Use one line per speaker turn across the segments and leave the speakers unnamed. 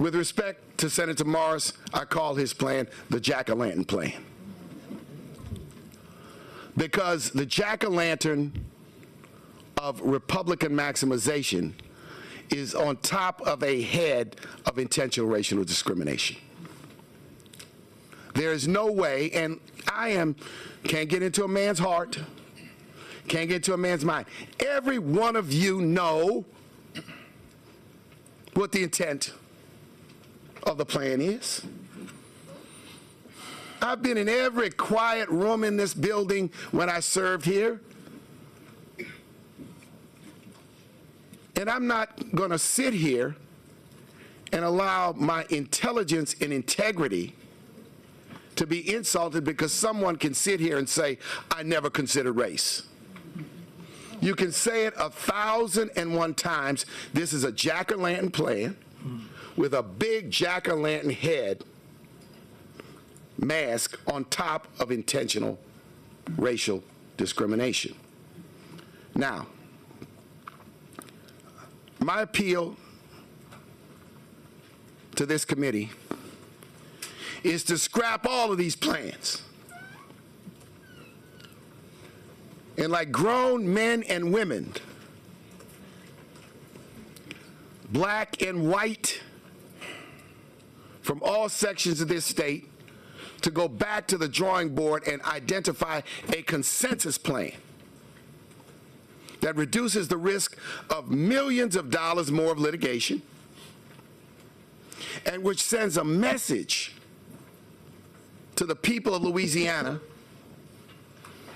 With respect to Senator Morris, I call his plan the jack-o'-lantern plan. Because the jack-o'-lantern of Republican maximization is on top of a head of intentional racial discrimination. There is no way, and can't get into a man's heart, can't get into a man's mind. Every one of you know what the intent of the plan is. I've been in every quiet room in this building when I served here. And I'm not going to sit here and allow my intelligence and integrity to be insulted because someone can sit here and say, I never considered race. You can say it 1,001 times. This is a jack-o'-lantern plan with a big jack-o'-lantern head mask on top of intentional racial discrimination. Now, my appeal to this committee is to scrap all of these plans. And like grown men and women, black and white, from all sections of this state, to go back to the drawing board and identify a consensus plan that reduces the risk of millions of dollars more of litigation, and which sends a message to the people of Louisiana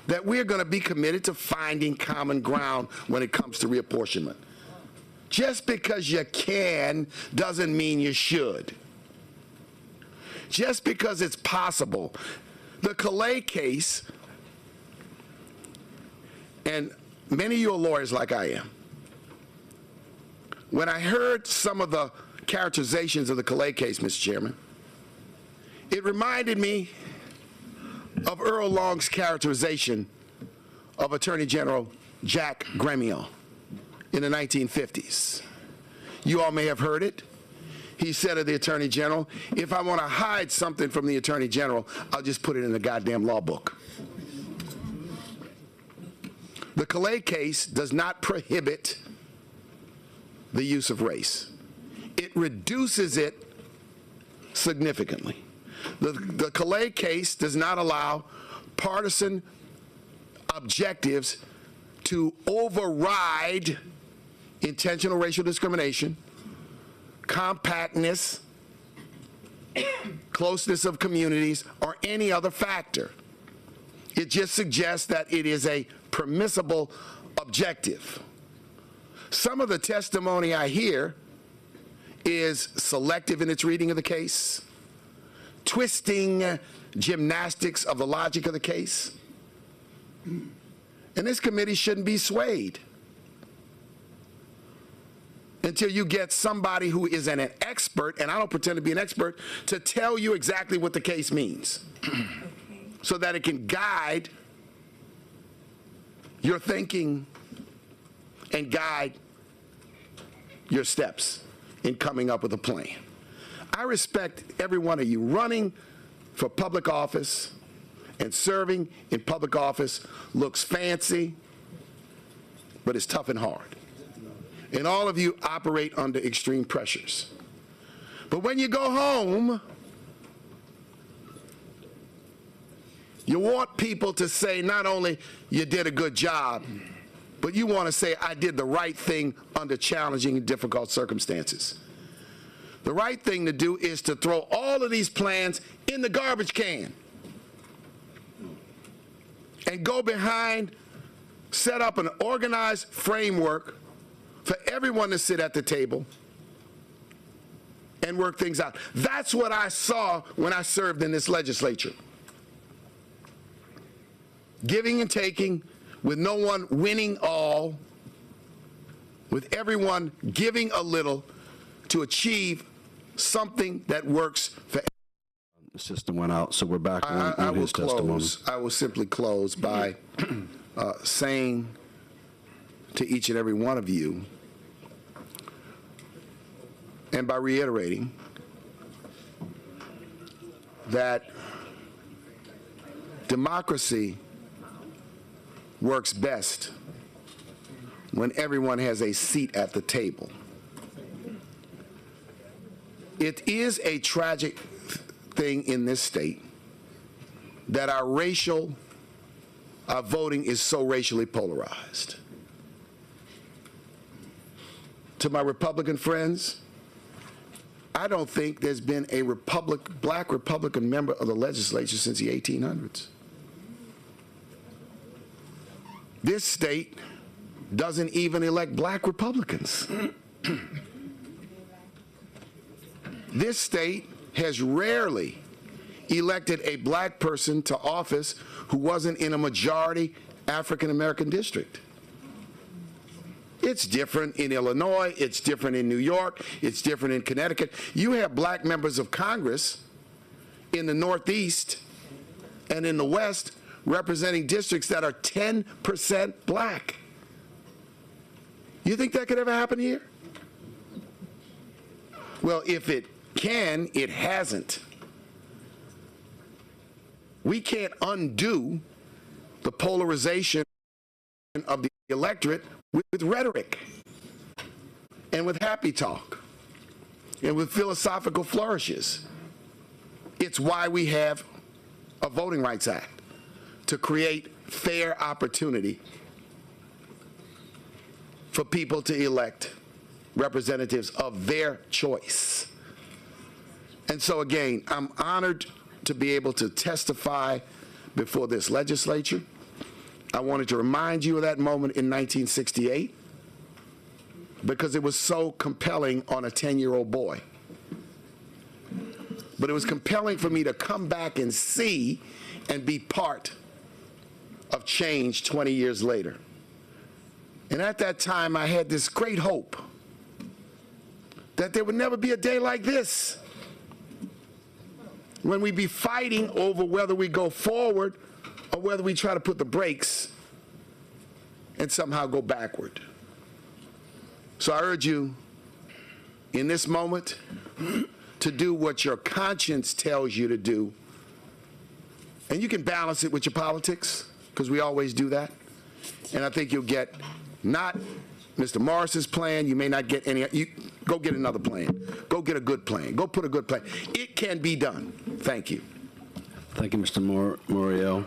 that we're going to be committed to finding common ground when it comes to reapportionment. Just because you can doesn't mean you should. Just because it's possible. The Calais case, and many of you are lawyers like I am. When I heard some of the characterizations of the Calais case, Mr. Chairman, it reminded me of Earl Long's characterization of Attorney General Jack Gremion in the 1950s. You all may have heard it. He said of the Attorney General, if I want to hide something from the Attorney General, I'll just put it in the goddamn law book. The Calais case does not prohibit the use of race. It reduces it significantly. The Calais case does not allow partisan objectives to override intentional racial discrimination, compactness, closeness of communities, or any other factor. It just suggests that it is a permissible objective. Some of the testimony I hear is selective in its reading of the case, twisting gymnastics of the logic of the case. And this committee shouldn't be swayed until you get somebody who is an expert, and I don't pretend to be an expert, to tell you exactly what the case means so that it can guide your thinking and guide your steps in coming up with a plan. I respect every one of you. Running for public office and serving in public office looks fancy, but it's tough and hard. And all of you operate under extreme pressures. But when you go home, you want people to say not only you did a good job, but you want to say I did the right thing under challenging and difficult circumstances. The right thing to do is to throw all of these plans in the garbage can and go behind, set up an organized framework for everyone to sit at the table and work things out. That's what I saw when I served in this legislature. Giving and taking, with no one winning all, with everyone giving a little to achieve something that works for everyone.
The system went out, so we're back on his testimony.
I will simply close by saying to each and every one of you, and by reiterating, that democracy works best when everyone has a seat at the table. It is a tragic thing in this state that our voting is so racially polarized. To my Republican friends, I don't think there's been a black Republican member of the legislature since the 1800s. This state doesn't even elect black Republicans. This state has rarely elected a black person to office who wasn't in a majority African-American district. It's different in Illinois, it's different in New York, it's different in Connecticut. You have black members of Congress in the Northeast and in the West representing districts that are 10% black. You think that could ever happen here? Well, if it can, it hasn't. We can't undo the polarization of the electorate with rhetoric and with happy talk and with philosophical flourishes. It's why we have a Voting Rights Act, to create fair opportunity for people to elect representatives of their choice. And so again, I'm honored to be able to testify before this legislature. I wanted to remind you of that moment in 1968 because it was so compelling on a 10-year-old boy. But it was compelling for me to come back and see and be part of change 20 years later. And at that time, I had this great hope that there would never be a day like this when we be fighting over whether we go forward or whether we try to put the brakes and somehow go backward. So I urge you in this moment to do what your conscience tells you to do. And you can balance it with your politics, because we always do that. And I think you'll get not Mr. Morris's plan, you may not get any, go get another plan. Go get a good plan. Go put a good plan. It can be done. Thank you.
Thank you, Mr. Morial.